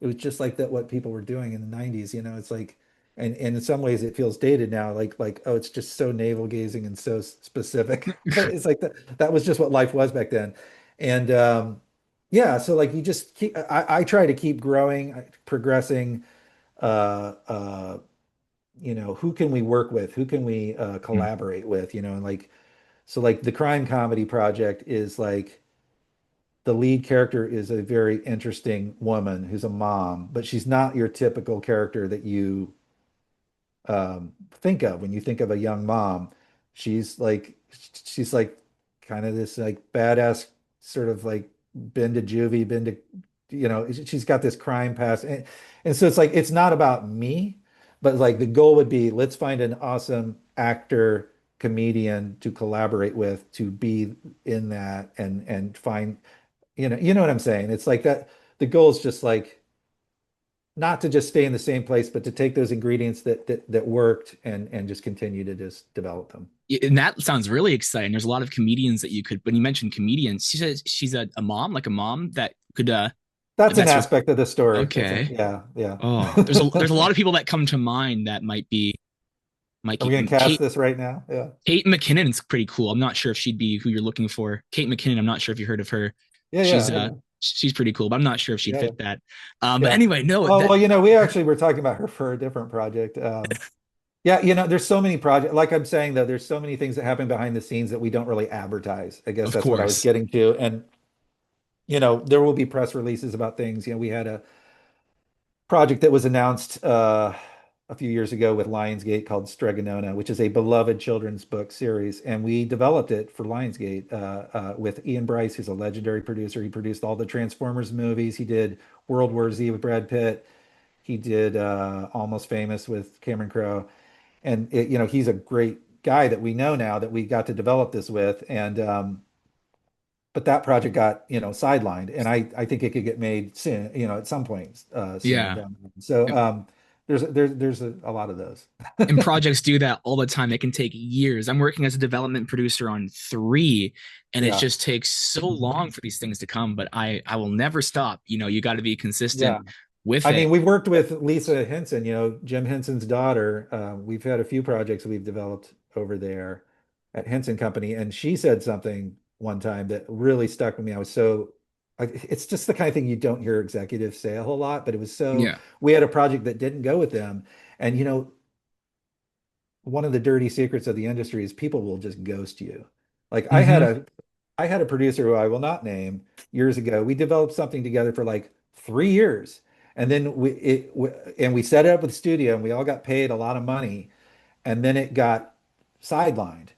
It was just like that, what people were doing in the 90s, it's like, and in some ways it feels dated now, like, oh, it's just so navel gazing and so specific. But it's like that was just what life was back then. And yeah, so like you just keep, I try to keep growing, progressing, uh, uh, who can we work with? Who can we collaborate with? And like, so like the crime comedy project is like the lead character is a very interesting woman who's a mom, but she's not your typical character that you think of when you think of a young mom. She's like she's like kind of this like badass sort of like been to juvie, been to she's got this crime past, and so it's like it's not about me, but like the goal would be let's find an awesome actor comedian to collaborate with to be in that and find what I'm saying. It's like that the goal is just like not to just stay in the same place, but to take those ingredients that worked and just continue to just develop them. And that sounds really exciting. There's a lot of comedians that you could, when you mentioned comedians, she said she's a mom, like a mom that could, if That's an that's your, aspect of the story. okay. Yeah, yeah. Oh, there's a lot of people that come to mind that might Are we keep gonna cast Kate this right now? Yeah. Kate McKinnon's pretty cool. I'm not sure if she'd be who you're looking for. Kate McKinnon, I'm not sure if you heard of her. Yeah, yeah, She's I know. she's pretty cool, but I'm not sure if she'd Yeah, yeah. fit that. But Yeah. anyway, no, Oh, that well, we actually were talking about her for a different project. Yeah, there's so many projects. Like I'm saying, though, there's so many things that happen behind the scenes that we don't really advertise. I guess of that's what I was course. getting to. And, there will be press releases about things. We had a project that was announced a few years ago with Lionsgate called Stregonona, which is a beloved children's book series, and we developed it for Lionsgate with Ian Brice, who's a legendary producer. He produced all the Transformers movies. He did World War Z with Brad Pitt. He did Almost Famous with Cameron Crowe, and he's a great guy that we know now that we got to develop this with, and but that project got sidelined, and I think it could get made soon, at some point soon Yeah. down the line. So there's a lot of those. And projects do that all the time. It can take years. I'm working as a development producer on three, and it Yeah. just takes so long for these things to come. But I will never stop. You got to be consistent Yeah. with I mean, it. we've worked with Lisa Henson, Jim Henson's daughter. We've had a few projects we've developed over there at Henson Company, and she said something one time that really stuck with me. It's just the kind of thing you don't hear executives say a whole lot, but Yeah. we had a project that didn't go with them. And, one of the dirty secrets of the industry is people will just ghost you. Like Mm-hmm. I had a producer who I will not name years ago. We developed something together for like 3 years. And then we set it up with the studio and we all got paid a lot of money. And then it got sidelined.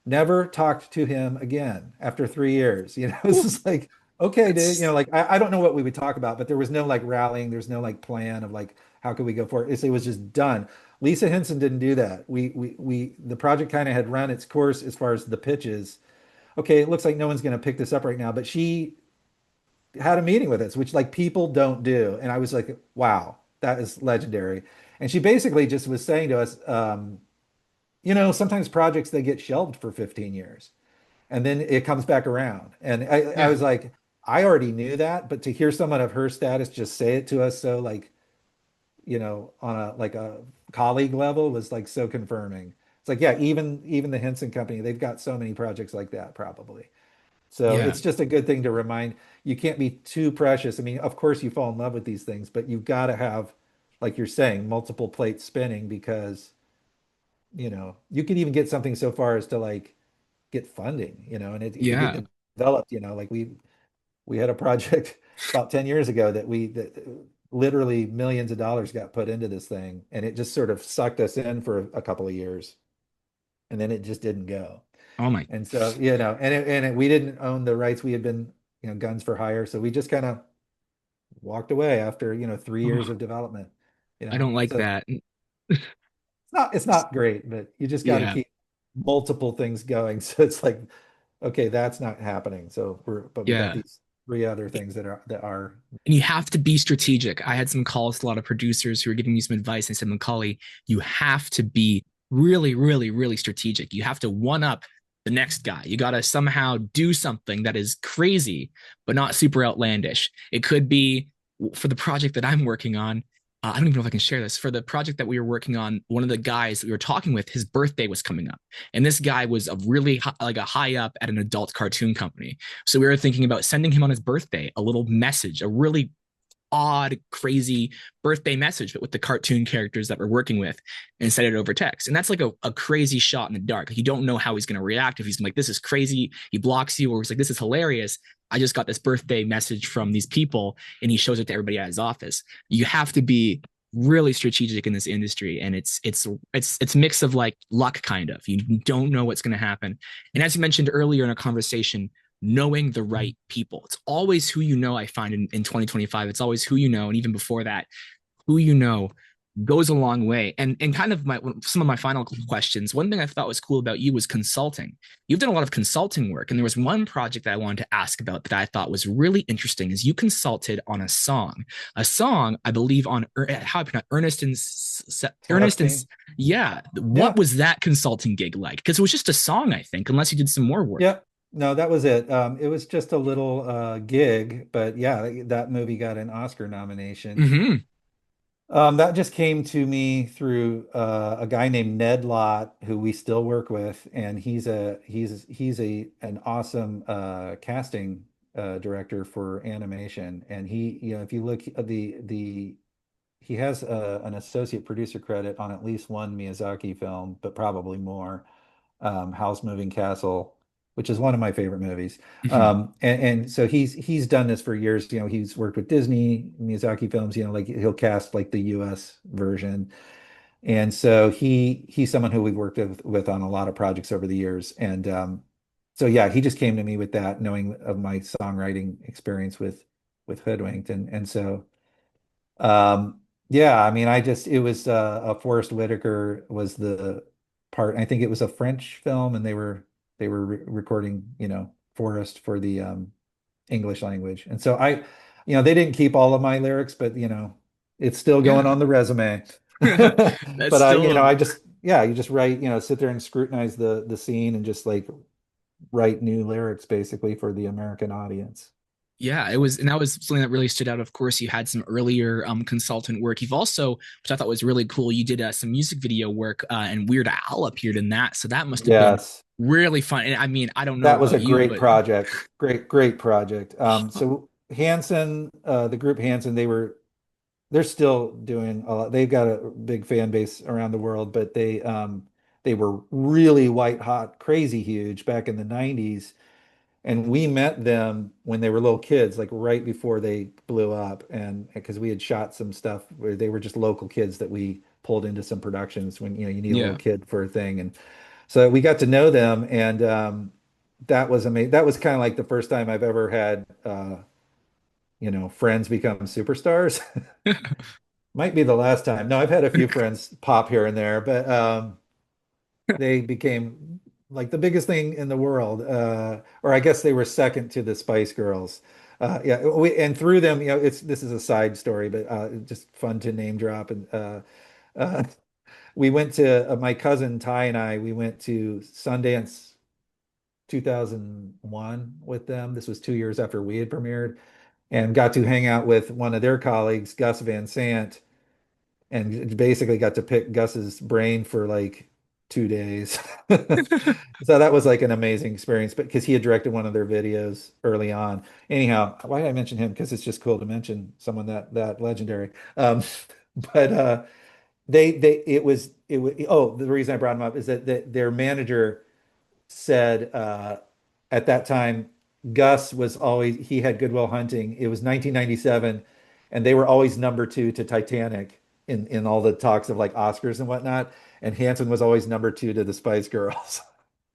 Never talked to him again after 3 years. It's just like, okay, dude, That's like I don't know what we would talk about, but there was no like rallying, there's no like plan of like how could we go forward. It was just done. Lisa Henson didn't do that. The project kind of had run its course as far as the pitches. Okay, it looks like no one's going to pick this up right now, but she had a meeting with us, which like people don't do. And I was like, wow, that is legendary. And she basically just was saying to us, sometimes projects they get shelved for 15 years and then it comes back around. And I yeah. was like, I already knew that, but to hear someone of her status just say it to us so like, on a colleague level was like so confirming. It's like, yeah, even the Henson Company, they've got so many projects like that probably. So Yeah. it's just a good thing to remind you can't be too precious. I mean, of course you fall in love with these things, but you've got to have, like you're saying, multiple plates spinning because, you could even get something so far as to like get funding, and to get Yeah. it developed, like we had a project about 10 years ago that literally millions of dollars got put into this thing and it just sort of sucked us in for a couple of years and then it just didn't go. Oh my. And so, we didn't own the rights. We had been, guns for hire. So we just kind of walked away after, 3 years Oh, of development, I don't like so that. it's not great, but you just got to Yeah. keep multiple things going. So it's like, okay, that's not happening. But we got Yeah. these three other things that are. And you have to be strategic. I had some calls with a lot of producers who were giving me some advice. I said, McAuley, you have to be really, really, really strategic. You have to one up the next guy. You got to somehow do something that is crazy, but not super outlandish. It could be for the project that I'm working on. I don't even know if I can share this. For the project that we were working on, one of the guys that we were talking with, his birthday was coming up. And this guy was a really like a high up at an adult cartoon company. So we were thinking about sending him on his birthday a little message, a really odd, crazy birthday message, but with the cartoon characters that we're working with and send it over text. And that's like a crazy shot in the dark. Like you don't know how he's going to react. If he's like, this is crazy, he blocks you, or he's like, this is hilarious. I just got this birthday message from these people, and he shows it to everybody at his office. You have to be really strategic in this industry, and it's a mix of like luck, kind of. You don't know what's going to happen. And as you mentioned earlier in a conversation, knowing the right people. It's always who you know, I find in 2025. It's always who you know. And even before that, who you know goes a long way. And kind of some of my final questions. One thing I thought was cool about you was consulting. You've done a lot of consulting work, and there was one project that I wanted to ask about that I thought was really interesting. Is you consulted on a song I believe on how I pronounce Ernest and Celestine. yeah. What Yeah. was that consulting gig like? Because it was just a song, I think, unless you did some more work. Yeah. No, that was it. It was just a little gig, but yeah, that movie got an Oscar nomination. Mm-hmm. That just came to me through a guy named Ned Lott, who we still work with, and he's a an awesome casting director for animation. And if you look at the he has an associate producer credit on at least one Miyazaki film, but probably more. House Moving Castle, which is one of my favorite movies. Mm-hmm. And so he's done this for years. He's worked with Disney, Miyazaki films. Like he'll cast like the U.S. version, and so he's someone who we've worked with on a lot of projects over the years. And so yeah, he just came to me with that, knowing of my songwriting experience with Hoodwinked, and so. Yeah, I mean, it was Forrest Whitaker was the part. I think it was a French film, and they were recording, Forrest for the English language. And so they didn't keep all of my lyrics, but it's still going Yeah. on the resume. That's But still I just yeah, you just write, sit there and scrutinize the scene and just like write new lyrics basically for the American audience. yeah, it was, and that was something that really stood out. Of course, you had some earlier consultant work. You've also, which I thought was really cool, you did some music video work, and Weird Al appeared in that. So that must have been Yes. really fun. And I mean, I don't know That was a about you, great but project. Great project. So Hanson, the group Hanson, they're still doing a lot. They've got a big fan base around the world, but they were really white hot, crazy huge back in the 90s. And we met them when they were little kids, like right before they blew up. And because we had shot some stuff where they were just local kids that we pulled into some productions when, you need a little yeah. kid for a thing. And so we got to know them, and that was amazing. That was kind of like the first time I've ever had, friends become superstars. Might be the last time. No, I've had a few friends pop here and there, but they became like the biggest thing in the world. Or I guess they were second to the Spice Girls. Yeah, and through them, this is a side story, but just fun to name drop. And uh, we went to my cousin Ty and we went to Sundance 2001 with them. This was 2 years after we had premiered, and got to hang out with one of their colleagues, Gus Van Sant, and basically got to pick Gus's brain for like 2 days. So that was like an amazing experience, but because he had directed one of their videos early on. Anyhow, why did I mention him? Because it's just cool to mention someone that legendary. But oh, the reason I brought him up is that their manager said at that time, Gus was always, he had Good Will Hunting. It was 1997, and they were always number two to Titanic in all the talks of like Oscars and whatnot. And Hanson was always number two to the Spice Girls.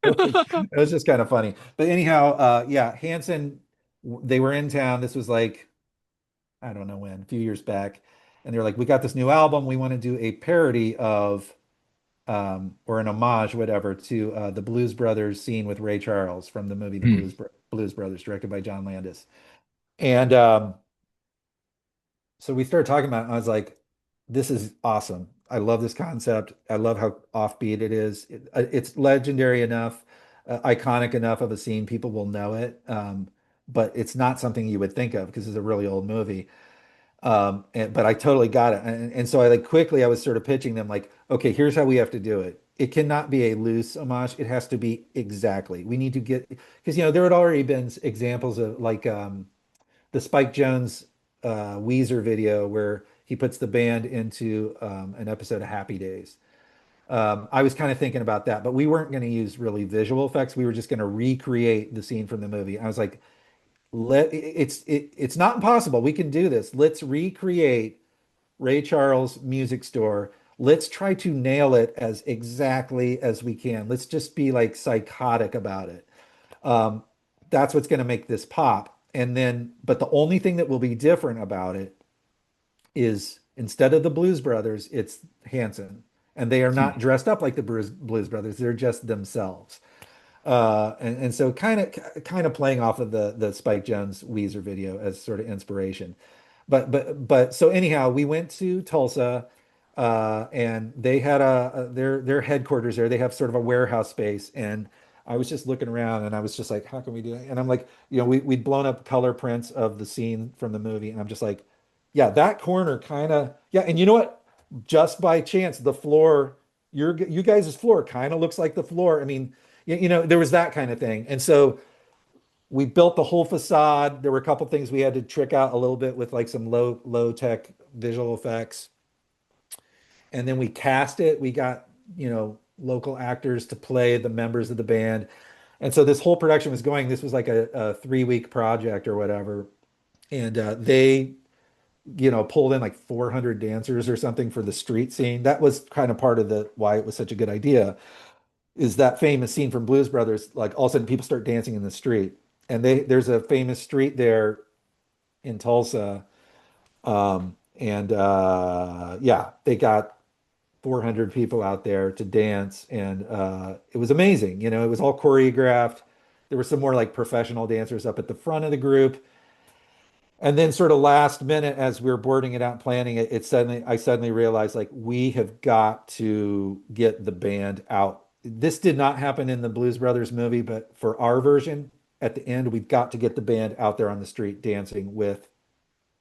It was just kind of funny. But anyhow, yeah, Hanson, they were in town. This was like, I don't know when, a few years back. And they're like, we got this new album. We want to do a parody of or an homage, whatever, to the Blues Brothers scene with Ray Charles from the movie The Hmm. Blues Brothers, directed by John Landis. And so we started talking about it, and I was like, this is awesome. I love this concept. I love how offbeat it is. It's legendary enough, iconic enough of a scene, people will know it. But it's not something you would think of because it's a really old movie. But I totally got it. And so I like quickly I was sort of pitching them like, okay, here's how we have to do it. It cannot be a loose homage. It has to be exactly. We need to get because there had already been examples of like the Spike Jones Weezer video where he puts the band into an episode of Happy Days. I was kind of thinking about that, but we weren't going to use really visual effects. We were just going to recreate the scene from the movie. I was like, it's not impossible. We can do this. Let's recreate Ray Charles Music Store. Let's try to nail it as exactly as we can. Let's just be like psychotic about it. Um, that's what's going to make this pop. And then, but the only thing that will be different about it is instead of the Blues Brothers, it's Hanson. And they are not dressed up like the Blues Brothers. They're just themselves. And so kind of playing off of the Spike Jones Weezer video as sort of inspiration. But so anyhow, we went to Tulsa, and they had their headquarters there. They have sort of a warehouse space, and I was just looking around, and I was just like, how can we do it? And I'm like, we'd blown up color prints of the scene from the movie, and I'm just like, yeah, that corner kind of, yeah. And you know what? Just by chance, the floor, you guys' floor kind of looks like the floor. I mean, there was that kind of thing. And so we built the whole facade. There were a couple things we had to trick out a little bit with like some low tech visual effects. And then we cast it. We got, local actors to play the members of the band. And so this whole production was going. This was like a 3 week project or whatever. And they, pulled in like 400 dancers or something for the street scene. That was kind of part of the why it was such a good idea is that famous scene from Blues Brothers. Like all of a sudden people start dancing in the street. And there's a famous street there in Tulsa. And yeah, they got 400 people out there to dance, and it was amazing. It was all choreographed. There were some more like professional dancers up at the front of the group. And then sort of last minute as we were boarding it out and planning it, I suddenly realized like we have got to get the band out. This did not happen in the Blues Brothers movie, but for our version, at the end, we've got to get the band out there on the street dancing with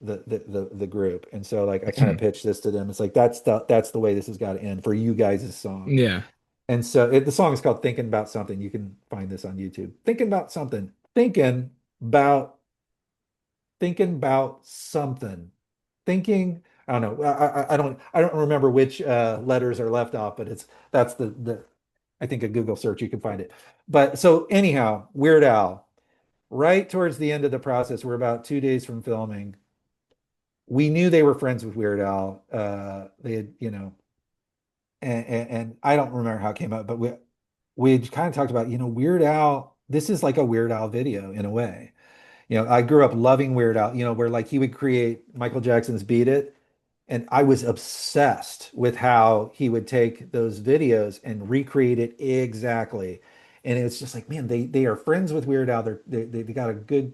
the group. And so like I kind of Mhm. pitched this to them. It's like that's the way this has got to end for you guys' song. Yeah. And so the song is called Thinking About Something. You can find this on YouTube. Thinking about something. About thinking about something. Thinking, I don't know. I don't remember which letters are left off, but that's the I think a Google search you can find it. But so anyhow, Weird Al, right towards the end of the process, we're about 2 days from filming. We knew they were friends with Weird Al. They had, and I don't remember how it came up, but we kind of talked about, Weird Al, this is like a Weird Al video in a way. I grew up loving Weird Al, where like he would create Michael Jackson's Beat It. And I was obsessed with how he would take those videos and recreate it exactly. And it's just like, man, they are friends with Weird Al. They got a good,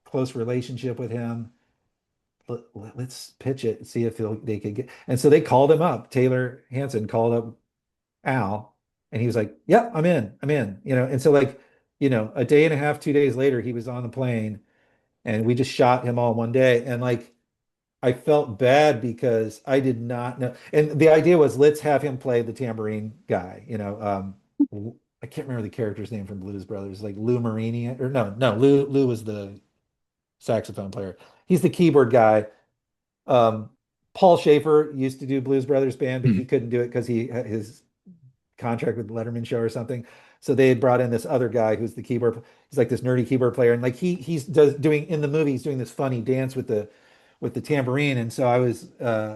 close relationship with him. Let's pitch it and see if they could get. And so they called him up. Taylor Hanson called up Al, and he was like, "Yeah, I'm in." And so like, a day and a half, 2 days later, he was on the plane, and we just shot him all one day. And like, I felt bad because I did not know. And the idea was let's have him play the tambourine guy. I can't remember the character's name from Blues Brothers, like Lou Marini, or no, Lou was the saxophone player. He's the keyboard guy. Um, Paul Schaefer used to do Blues Brothers band, but he Mhm. couldn't do it because his contract with the Letterman show or something. So they had brought in this other guy who's the keyboard. He's like this nerdy keyboard player, and like he's doing in the movie. He's doing this funny dance with the tambourine. And so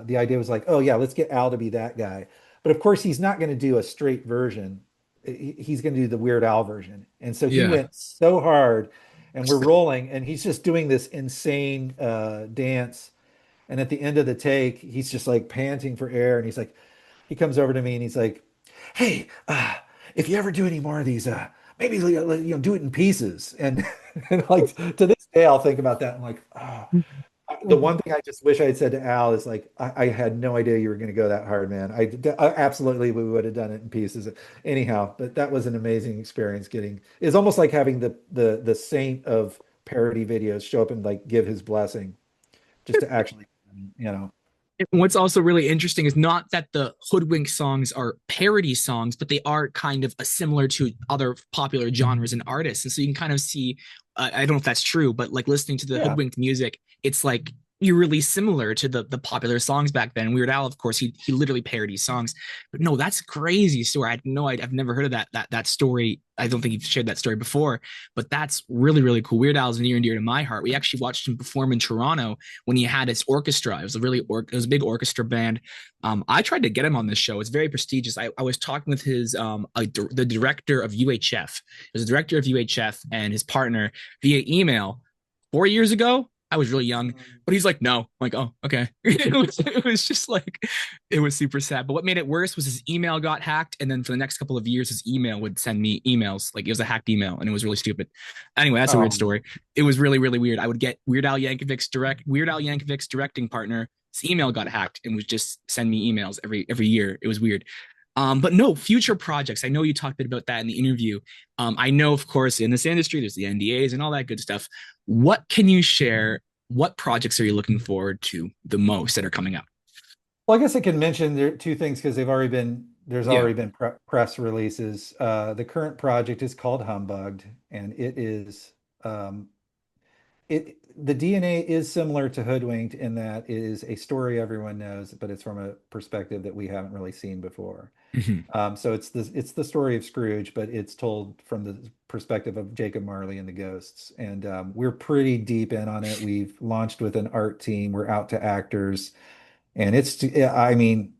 the idea was like, oh yeah, let's get Al to be that guy. But of course, he's not going to do a straight version. He's going to do the Weird Al version. And so he Yeah. went so hard, and we're rolling, and he's just doing this insane dance. And at the end of the take, he's just like panting for air, and he comes over to me and he's like, "Hey, if you ever do any more of these, maybe do it in pieces." And, and like to this day, I'll think about that. I'm like, oh. The one thing I just wish I had said to Al is like, I had no idea you were going to go that hard, man. I absolutely we would have done it in pieces. Anyhow, but that was an amazing experience. It's almost like having the saint of parody videos show up and like give his blessing just to actually, you know. And what's also really interesting is not that the Hoodwink songs are parody songs, but they are kind of similar to other popular genres and artists. And so you can kind of see, I don't know if that's true, but like listening to the Yeah. Hoodwinked music, it's like you're really similar to the popular songs back then. Weird Al, of course, he literally parodies songs. But no, that's a crazy story. I had no idea. I've never heard of that story. I don't think you've shared that story before, but that's really, really cool. Weird Al is near and dear to my heart. We actually watched him perform in Toronto when he had his orchestra. It was a big orchestra band. I tried to get him on this show. It's very prestigious. I was talking with the director of UHF. It was the director of UHF and his partner via email 4 years ago. I was really young, but he's like, no. I'm like, oh, okay. It was just like, it was super sad. But what made it worse was his email got hacked. And then for the next couple of years, his email would send me emails. Like it was a hacked email and it was really stupid. Anyway, that's a weird Um, story. It was really, really weird. I would get Weird Al Yankovic's directing partner. His email got hacked and would just send me emails every year. It was weird. But no, future projects. I know you talked a bit about that in the interview. I know, of course, in this industry, there's the NDAs and all that good stuff. What can you share? What projects are you looking forward to the most that are coming up? well, I guess I can mention there are two things because there's Yeah. already been press releases. The current project is called Humbugged, and um, the DNA is similar to Hoodwinked in that it is a story everyone knows, but it's from a perspective that we haven't really seen before. Mhm. So it's the story of Scrooge, but it's told from the perspective of Jacob Marley and the ghosts. And we're pretty deep in on it. We've launched with an art team. We're out to actors, and I mean,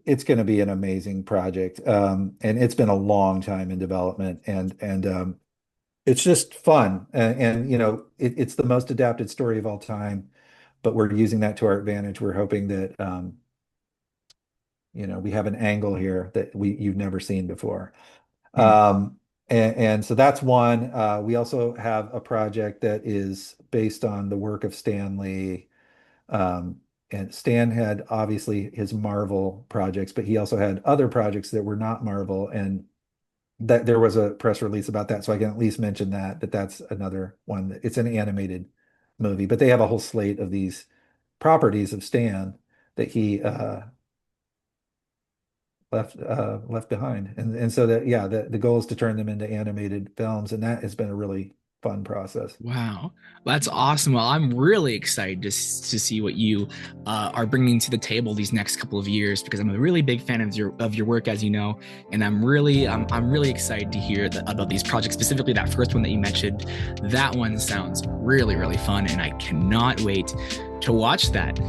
it's going to be an amazing project. And it's been a long time in development, and it's just fun. And it's the most adapted story of all time, but we're using that to our advantage. We're hoping that we have an angle here that you've never seen before. Mhm. Um, And so that's one. We also have a project that is based on the work of Stan Lee. And Stan had obviously his Marvel projects, but he also had other projects that were not Marvel. And that there was a press release about that. So I can at least mention that that's another one. It's an animated movie, but they have a whole slate of these properties of Stan that he left behind. And so that yeah, the goal is to turn them into animated films, and that has been a really fun process. Wow, that's awesome. Well, I'm really excited to see what you are bringing to the table these next couple of years because I'm a really big fan of your work, as you know, and I'm really excited to hear about these projects, specifically that first one that you mentioned. That one sounds really fun, and I cannot wait to watch that.